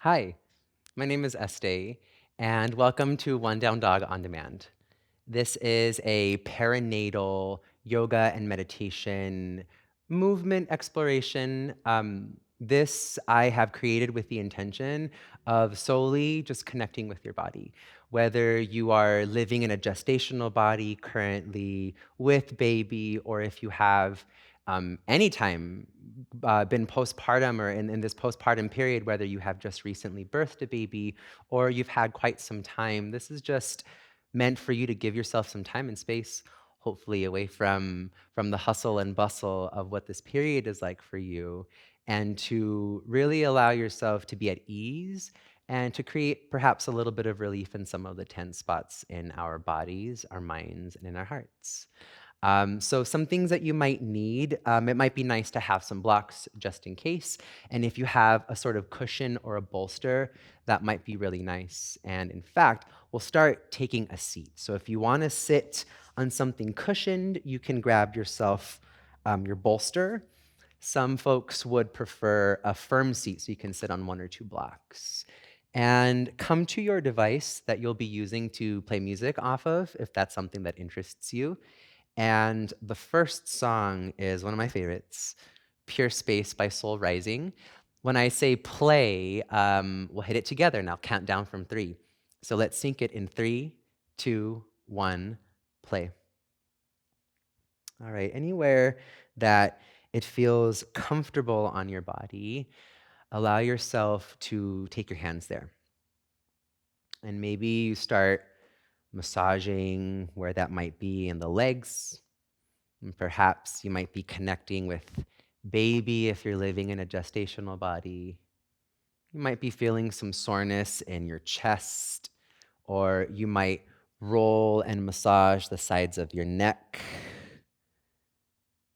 Hi, my name is Esté, and welcome to One Down Dog on Demand. This is a perinatal yoga and meditation movement exploration. This I have created with the intention of solely just connecting with your body. Whether you are living in a gestational body currently with baby, or if you have anytime been postpartum or in this postpartum period, whether you have just recently birthed a baby or you've had quite some time, this is just meant for you to give yourself some time and space, hopefully away from the hustle and bustle of what this period is like for you, and to really allow yourself to be at ease and to create perhaps a little bit of relief in some of the tense spots in our bodies, our minds, and in our hearts. So some things that you might need, it might be nice to have some blocks just in case. And if you have a sort of cushion or a bolster, that might be really nice. And in fact, we'll start taking a seat. So if you want to sit on something cushioned, you can grab yourself your bolster. Some folks would prefer a firm seat so you can sit on one or two blocks. And come to your device that you'll be using to play music off of if that's something that interests you. And the first song is one of my favorites, Pure Space by Soul Rising. When I say play, we'll hit it together and I'll count down from three. So let's sync it in three, two, one, play. All right, anywhere that it feels comfortable on your body, allow yourself to take your hands there. And maybe you start massaging where that might be in the legs. And perhaps you might be connecting with baby if you're living in a gestational body. You might be feeling some soreness in your chest, or you might roll and massage the sides of your neck.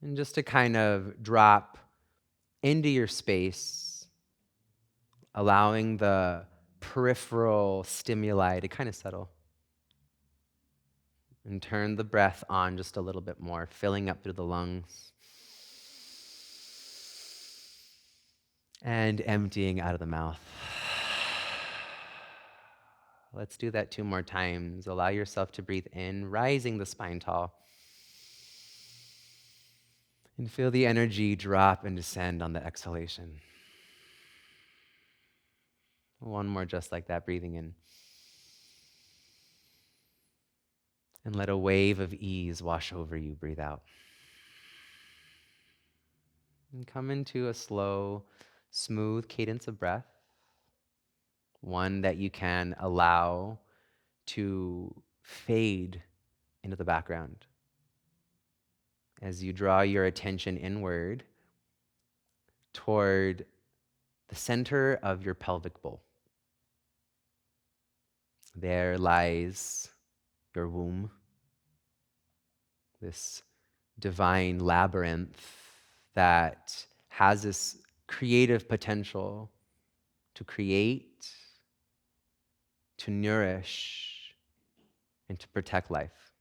And just to kind of drop into your space, allowing the peripheral stimuli to kind of settle. And turn the breath on just a little bit more, filling up through the lungs and emptying out of the mouth. Let's do that two more times. Allow yourself to breathe in, rising the spine tall. And feel the energy drop and descend on the exhalation. One more just like that, breathing in. And let a wave of ease wash over you. Breathe out. And come into a slow, smooth cadence of breath. One that you can allow to fade into the background. As you draw your attention inward toward the center of your pelvic bowl. There lies your womb, this divine labyrinth that has this creative potential to create, to nourish, and to protect life.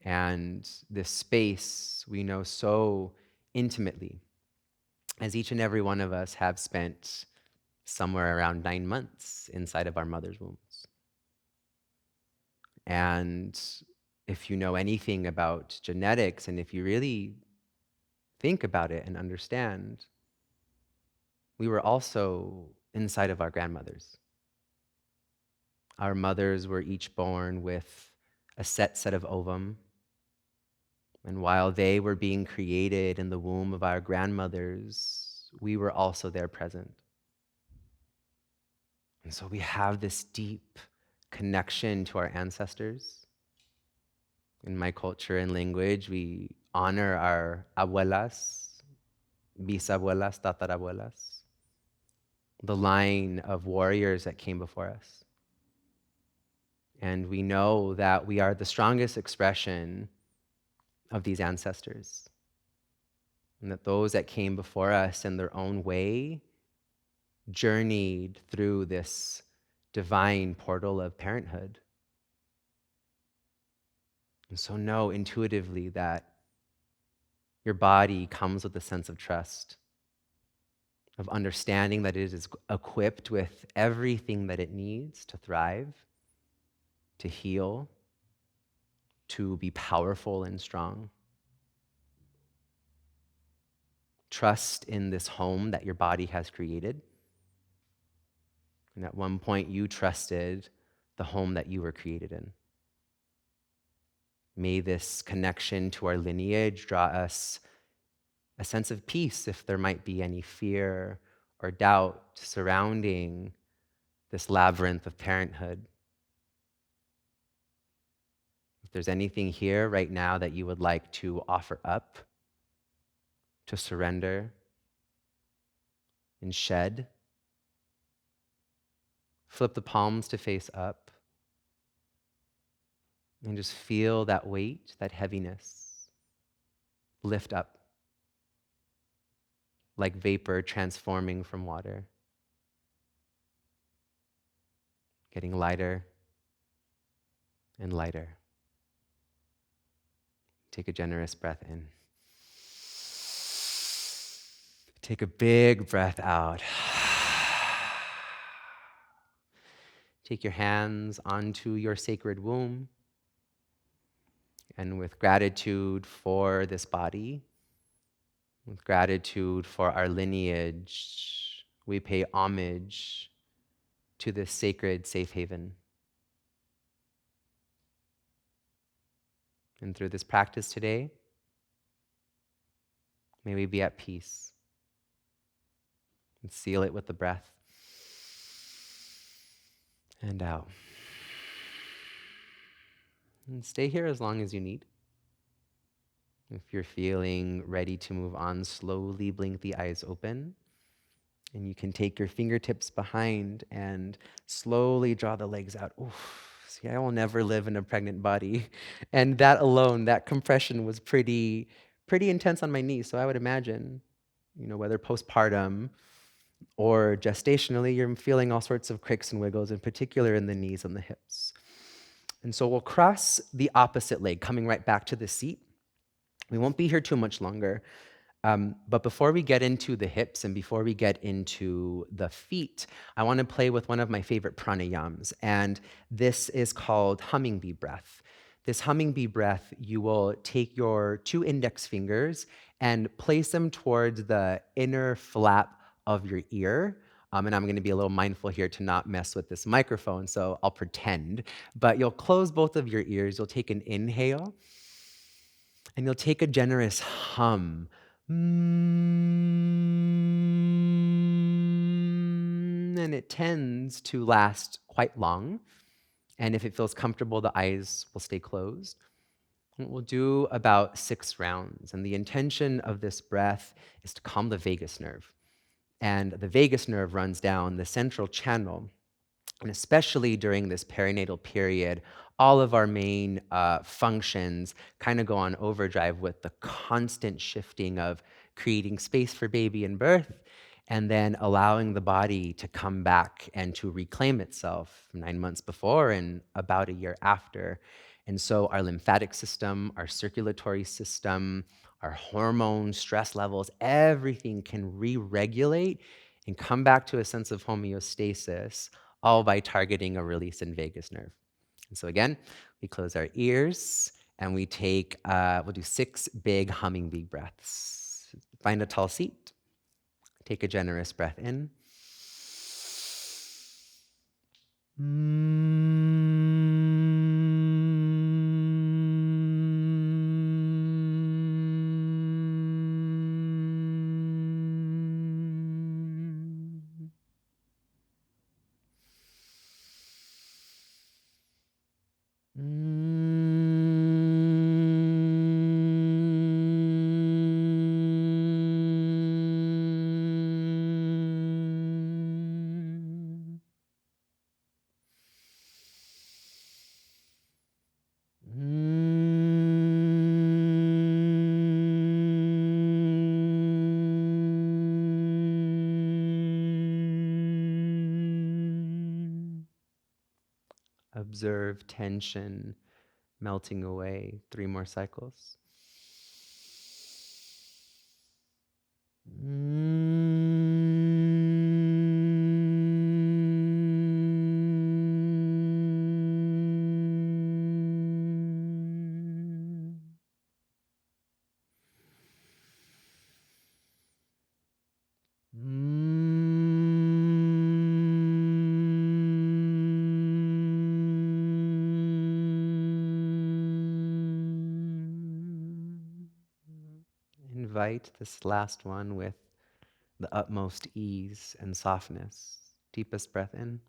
And this space we know so intimately, as each and every one of us have spent somewhere around 9 months inside of our mother's wombs. And if you know anything about genetics, and if you really think about it and understand, we were also inside of our grandmothers. Our mothers were each born with a set of ovum. And while they were being created in the womb of our grandmothers, we were also there present. And so we have this deep connection to our ancestors. In my culture and language, we honor our abuelas, bisabuelas, tatarabuelas, the line of warriors that came before us. And we know that we are the strongest expression of these ancestors. And that those that came before us in their own way journeyed through this divine portal of parenthood. And so know intuitively that your body comes with a sense of trust. of understanding that it is equipped with everything that it needs to thrive, to heal, to be powerful and strong. Trust in this home that your body has created. And at one point, you trusted the home that you were created in. May this connection to our lineage draw us a sense of peace if there might be any fear or doubt surrounding this labyrinth of parenthood. If there's anything here right now that you would like to offer up, to surrender and shed, flip the palms to face up and just feel that weight, that heaviness lift up like vapor transforming from water, getting lighter and lighter. Take a generous breath in. Take a big breath out. Take your hands onto your sacred womb. And with gratitude for this body, with gratitude for our lineage, we pay homage to this sacred safe haven. And through this practice today, may we be at peace. And seal it with the breath. And out. And stay here as long as you need. If you're feeling ready to move on, slowly blink the eyes open. And you can take your fingertips behind and slowly draw the legs out. Oof. See, I will never live in a pregnant body. And that alone, that compression was pretty intense on my knees. So I would imagine, whether postpartum or gestationally, you're feeling all sorts of cricks and wiggles, in particular in the knees and the hips. And so we'll cross the opposite leg, coming right back to the seat. We won't be here too much longer. But before we get into the hips and before we get into the feet, I want to play with one of my favorite pranayams. And this is called hummingbee breath. This hummingbee breath, you will take your 2 index fingers and place them towards the inner flap of your ear. And I'm going to be a little mindful here to not mess with this microphone, so I'll pretend. But you'll close both of your ears. You'll take an inhale, and you'll take a generous hum. And it tends to last quite long. And if it feels comfortable, the eyes will stay closed. We'll do about 6 rounds. And the intention of this breath is to calm the vagus nerve. And the vagus nerve runs down the central channel. And especially during this perinatal period, all of our main functions kind of go on overdrive with the constant shifting of creating space for baby and birth, and then allowing the body to come back and to reclaim itself 9 months before and about a year after. And so our lymphatic system, our circulatory system, our hormones, stress levels, everything can re-regulate and come back to a sense of homeostasis, all by targeting a release in vagus nerve. And so again, we close our ears and we take, we'll do 6 big hummingbee breaths. Find a tall seat. Take a generous breath in. Observe tension melting away. 3 more cycles. invite this last one with the utmost ease and softness. Deepest breath in.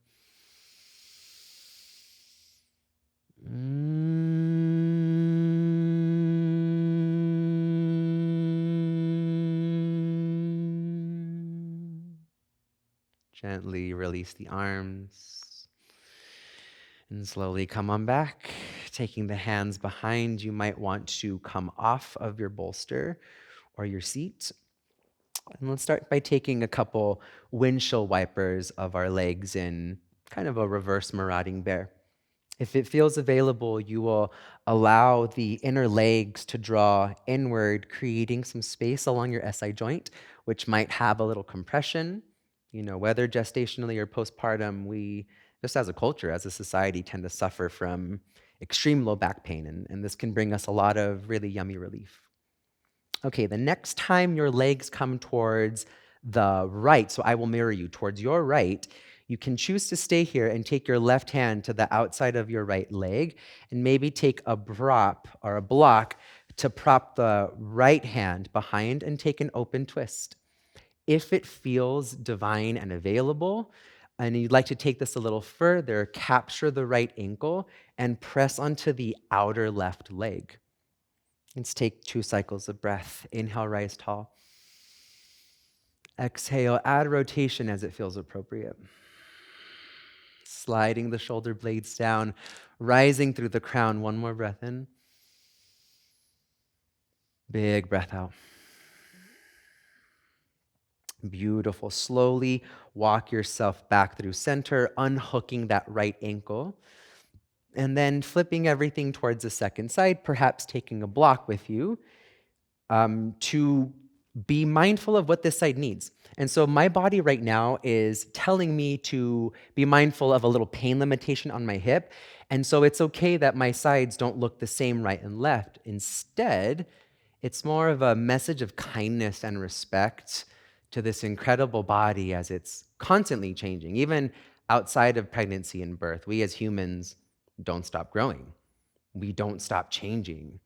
Gently release the arms and slowly come on back. Taking the hands behind, you might want to come off of your bolster or your seat. And let's start by taking a couple windshield wipers of our legs in kind of a reverse marauding bear. If it feels available, you will allow the inner legs to draw inward, creating some space along your SI joint, which might have a little compression. Whether gestationally or postpartum, we, just as a culture, as a society, tend to suffer from extreme low back pain, and this can bring us a lot of really yummy relief. Okay, the next time your legs come towards the right, so I will mirror you towards your right, you can choose to stay here and take your left hand to the outside of your right leg and maybe take a prop or a block to prop the right hand behind and take an open twist. If it feels divine and available, and you'd like to take this a little further, capture the right ankle and press onto the outer left leg. Let's take 2 cycles of breath. Inhale, rise tall. Exhale, add rotation as it feels appropriate. Sliding the shoulder blades down, rising through the crown. One more breath in. Big breath out. Beautiful. Slowly walk yourself back through center, unhooking that right ankle, and then flipping everything towards the second side, perhaps taking a block with you to be mindful of what this side needs. And so my body right now is telling me to be mindful of a little pain limitation on my hip. And so it's okay that my sides don't look the same right and left. Instead, it's more of a message of kindness and respect to this incredible body as it's constantly changing. Even outside of pregnancy and birth, we as humans don't stop growing. We don't stop changing.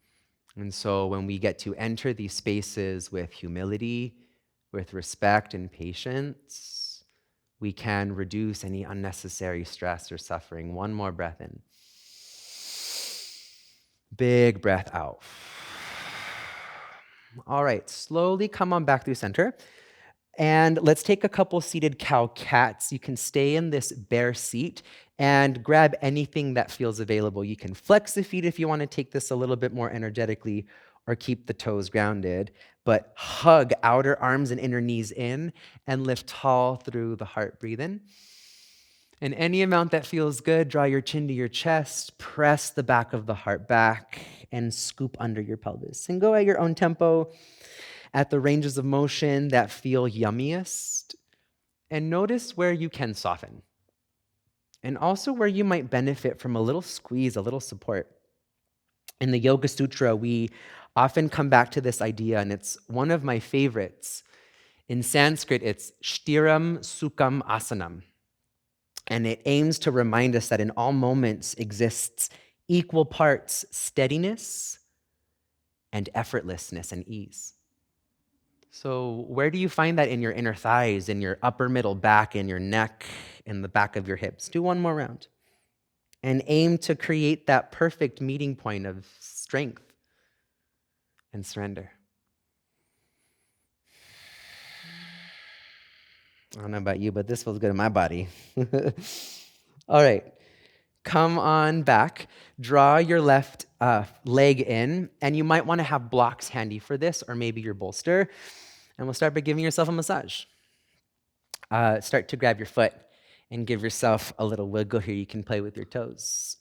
And so when we get to enter these spaces with humility, with respect and patience, we can reduce any unnecessary stress or suffering. One more breath in. Big breath out. All right, slowly come on back through center. And let's take a couple seated cow-cats. You can stay in this bear seat and grab anything that feels available. You can flex the feet if you want to take this a little bit more energetically or keep the toes grounded, but hug outer arms and inner knees in and lift tall through the heart. Breathe in. And any amount that feels good, draw your chin to your chest, press the back of the heart back, and scoop under your pelvis. And go at your own tempo, at the ranges of motion that feel yummiest, and notice where you can soften, and also where you might benefit from a little squeeze, a little support. In the Yoga Sutra, we often come back to this idea, and it's one of my favorites. In Sanskrit, it's Shtiram Sukham Asanam. And it aims to remind us that in all moments exists equal parts steadiness and effortlessness and ease. So where do you find that in your inner thighs, in your upper middle back, in your neck, in the back of your hips? Do one more round. And aim to create that perfect meeting point of strength and surrender. I don't know about you, but this feels good in my body. All right. Come on back. Draw your left leg in, and you might want to have blocks handy for this, or maybe your bolster. And we'll start by giving yourself a massage. Start to grab your foot and give yourself a little wiggle here. You can play with your toes.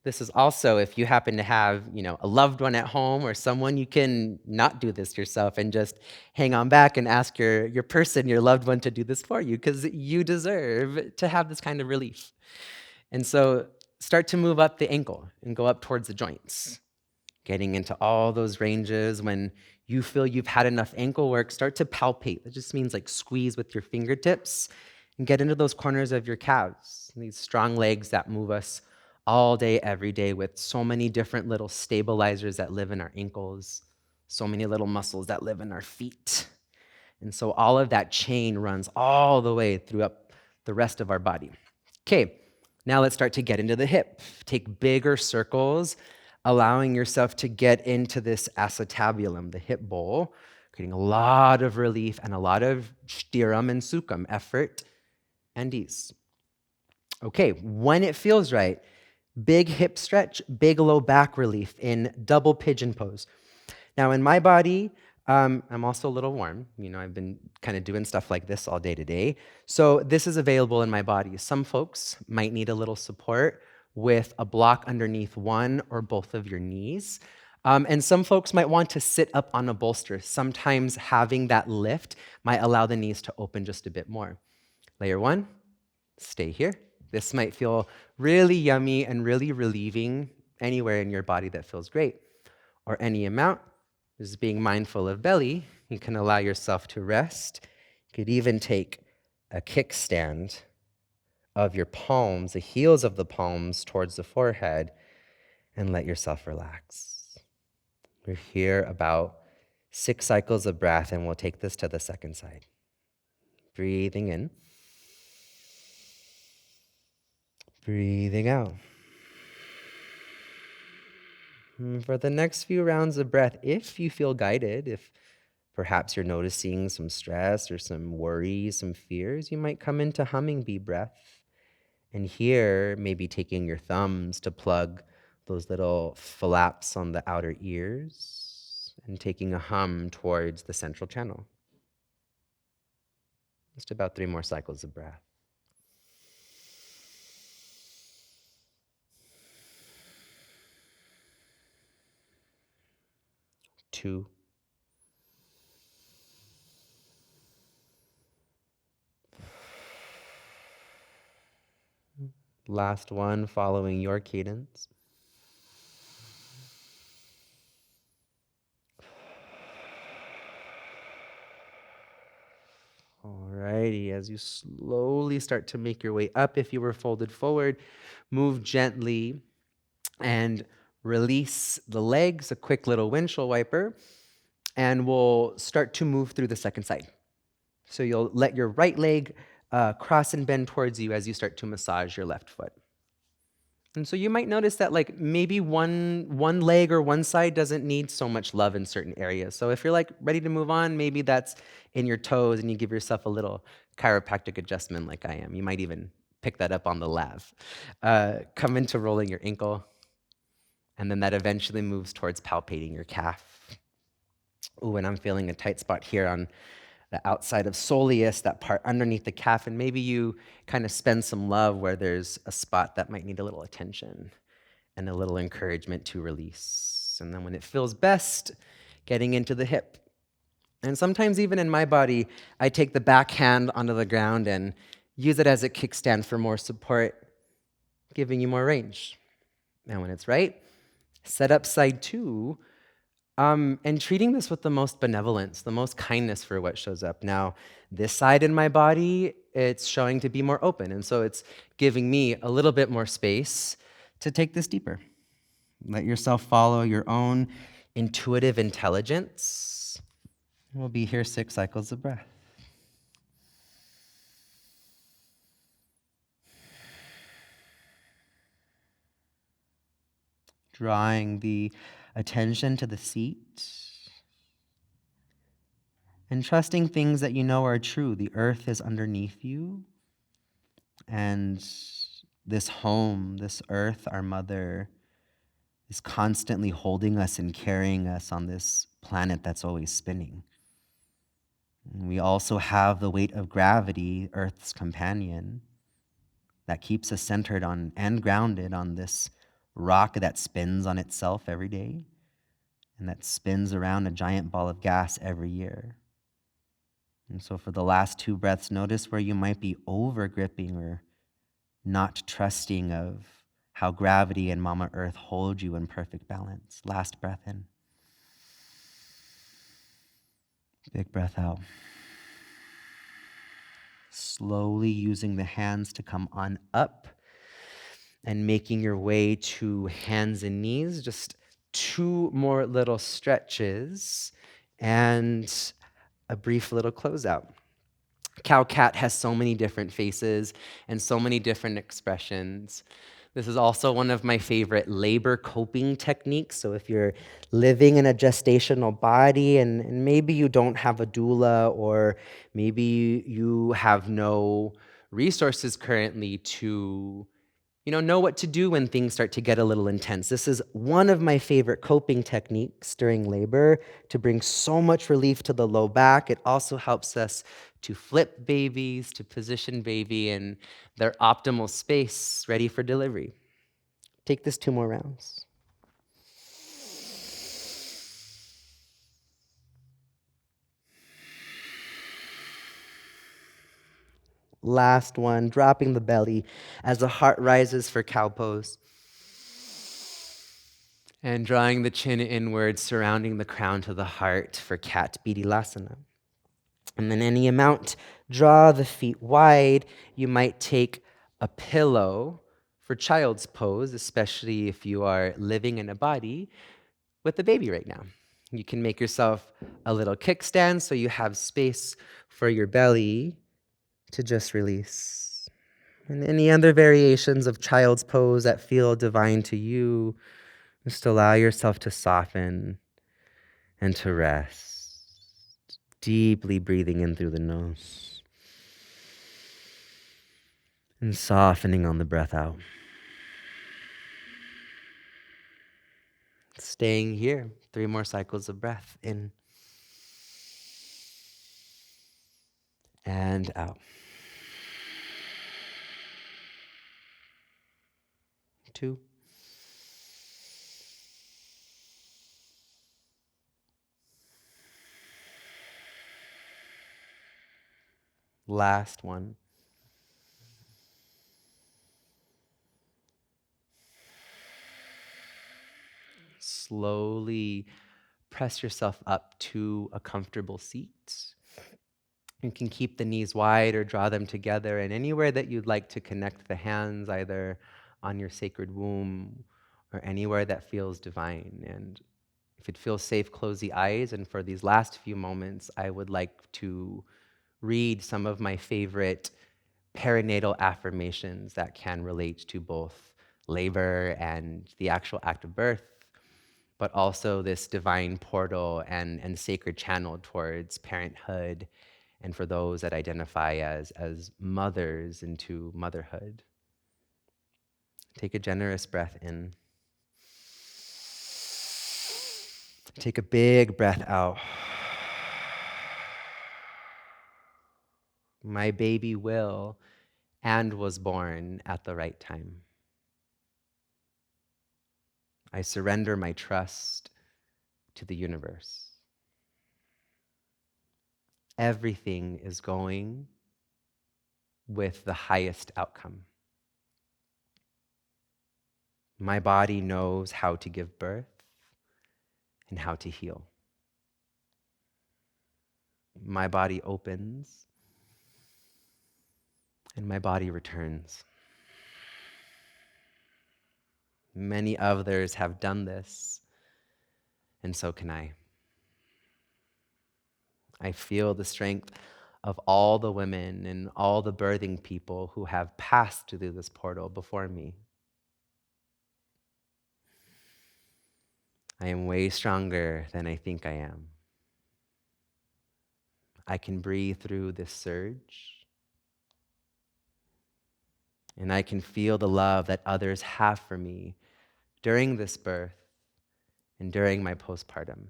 This is also if you happen to have, a loved one at home or someone, you can not do this yourself and just hang on back and ask your person, your loved one, to do this for you, because you deserve to have this kind of relief. And so start to move up the ankle and go up towards the joints, getting into all those ranges. When you feel you've had enough ankle work, start to palpate. That just means like squeeze with your fingertips and get into those corners of your calves, these strong legs that move us all day, every day, with so many different little stabilizers that live in our ankles. So many little muscles that live in our feet. And so all of that chain runs all the way through up the rest of our body. Okay, now let's start to get into the hip. Take bigger circles, allowing yourself to get into this acetabulum, the hip bowl, creating a lot of relief and a lot of stiram and sukham, effort and ease. Okay, when it feels right, big hip stretch, big low back relief in double pigeon pose. Now, in my body, I'm also a little warm. I've been kind of doing stuff like this all day today. So this is available in my body. Some folks might need a little support with a block underneath one or both of your knees. And some folks might want to sit up on a bolster. Sometimes having that lift might allow the knees to open just a bit more. Layer one, stay here. This might feel really yummy and really relieving anywhere in your body that feels great, or any amount. Just being mindful of belly, you can allow yourself to rest. You could even take a kickstand of your palms, the heels of the palms towards the forehead, and let yourself relax. We're here about 6 cycles of breath, and we'll take this to the second side. Breathing in. Breathing out. And for the next few rounds of breath, if you feel guided, if perhaps you're noticing some stress or some worry, some fears, you might come into humming bee breath. And here, maybe taking your thumbs to plug those little flaps on the outer ears and taking a hum towards the central channel. Just about 3 more cycles of breath. 2. Last one, following your cadence. Alrighty, as you slowly start to make your way up, if you were folded forward, move gently and release the legs, a quick little windshield wiper, and we'll start to move through the second side. So you'll let your right leg cross and bend towards you as you start to massage your left foot. And so you might notice that like maybe one leg or one side doesn't need so much love in certain areas. So if you're like ready to move on, maybe that's in your toes and you give yourself a little chiropractic adjustment like I am. You might even pick that up on the lav. Come into rolling your ankle, and then that eventually moves towards palpating your calf. Ooh, and I'm feeling a tight spot here on the outside of soleus, that part underneath the calf, and maybe you kind of spend some love where there's a spot that might need a little attention and a little encouragement to release. And then when it feels best, getting into the hip. And sometimes even in my body, I take the back hand onto the ground and use it as a kickstand for more support, giving you more range. And when it's right, set up side 2, and treating this with the most benevolence, the most kindness for what shows up. Now, this side in my body, it's showing to be more open. And so it's giving me a little bit more space to take this deeper. Let yourself follow your own intuitive intelligence. We'll be here 6 cycles of breath. Drawing the attention to the seat. And trusting things that you know are true. The earth is underneath you. And this home, this earth, our mother, is constantly holding us and carrying us on this planet that's always spinning. And we also have the weight of gravity, Earth's companion, that keeps us centered on and grounded on this rock that spins on itself every day and that spins around a giant ball of gas every year. And so for the last 2 breaths, notice where you might be over gripping or not trusting of how gravity and Mama Earth hold you in perfect balance. Last breath in. Big breath out. Slowly using the hands to come on up and making your way to hands and knees. Just 2 more little stretches, and a brief little closeout. Cow cat has so many different faces and so many different expressions. This is also one of my favorite labor coping techniques. So, if you're living in a gestational body and maybe you don't have a doula, or maybe you have no resources currently to know what to do when things start to get a little intense. This is one of my favorite coping techniques during labor to bring so much relief to the low back. It also helps us to flip babies, to position baby in their optimal space, ready for delivery. Take this 2 more rounds. Last one, dropping the belly as the heart rises for cow pose. And drawing the chin inward, surrounding the crown to the heart for cat Bidilasana. And then any amount, draw the feet wide. You might take a pillow for child's pose, especially if you are living in a body with a baby right now. You can make yourself a little kickstand so you have space for your belly to just release. And any other variations of child's pose that feel divine to you, just allow yourself to soften and to rest. Deeply breathing in through the nose and softening on the breath out. Staying here, 3 more cycles of breath in and out. 2. Last one. Slowly press yourself up to a comfortable seat. You can keep the knees wide or draw them together, and anywhere that you'd like to connect the hands, either on your sacred womb or anywhere that feels divine. And if it feels safe, close the eyes. And for these last few moments, I would like to read some of my favorite perinatal affirmations that can relate to both labor and the actual act of birth, but also this divine portal and sacred channel towards parenthood, and for those that identify as mothers into motherhood. Take a generous breath in. Take a big breath out. My baby will and was born at the right time. I surrender my trust to the universe. Everything is going with the highest outcome. My body knows how to give birth and how to heal. My body opens and my body returns. Many others have done this, and so can I. I feel the strength of all the women and all the birthing people who have passed through this portal before me. I am way stronger than I think I am. I can breathe through this surge, and I can feel the love that others have for me during this birth and during my postpartum.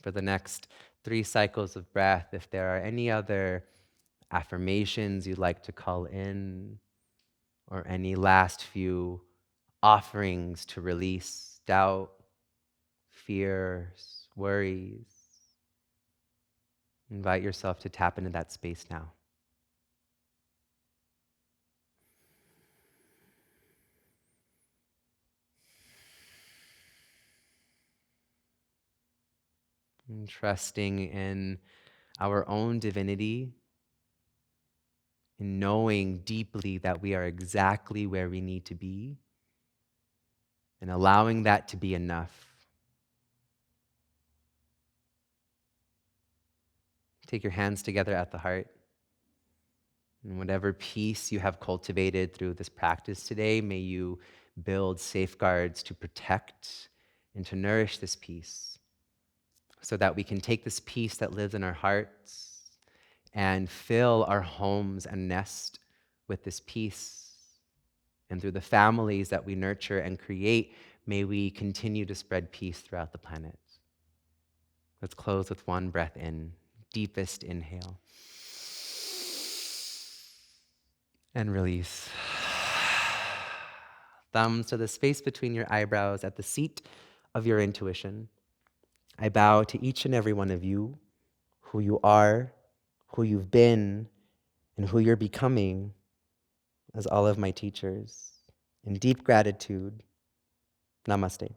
For the next 3 cycles of breath, if there are any other affirmations you'd like to call in, or any last few offerings to release doubt, fears, worries, invite yourself to tap into that space now. And trusting in our own divinity, in knowing deeply that we are exactly where we need to be, and allowing that to be enough. Take your hands together at the heart. And whatever peace you have cultivated through this practice today, may you build safeguards to protect and to nourish this peace so that we can take this peace that lives in our hearts and fill our homes and nest with this peace. And through the families that we nurture and create, may we continue to spread peace throughout the planet. Let's close with one breath in, deepest inhale. And release. Thumbs to the space between your eyebrows at the seat of your intuition. I bow to each and every one of you, who you are, who you've been, and who you're becoming as all of my teachers. In deep gratitude, namaste.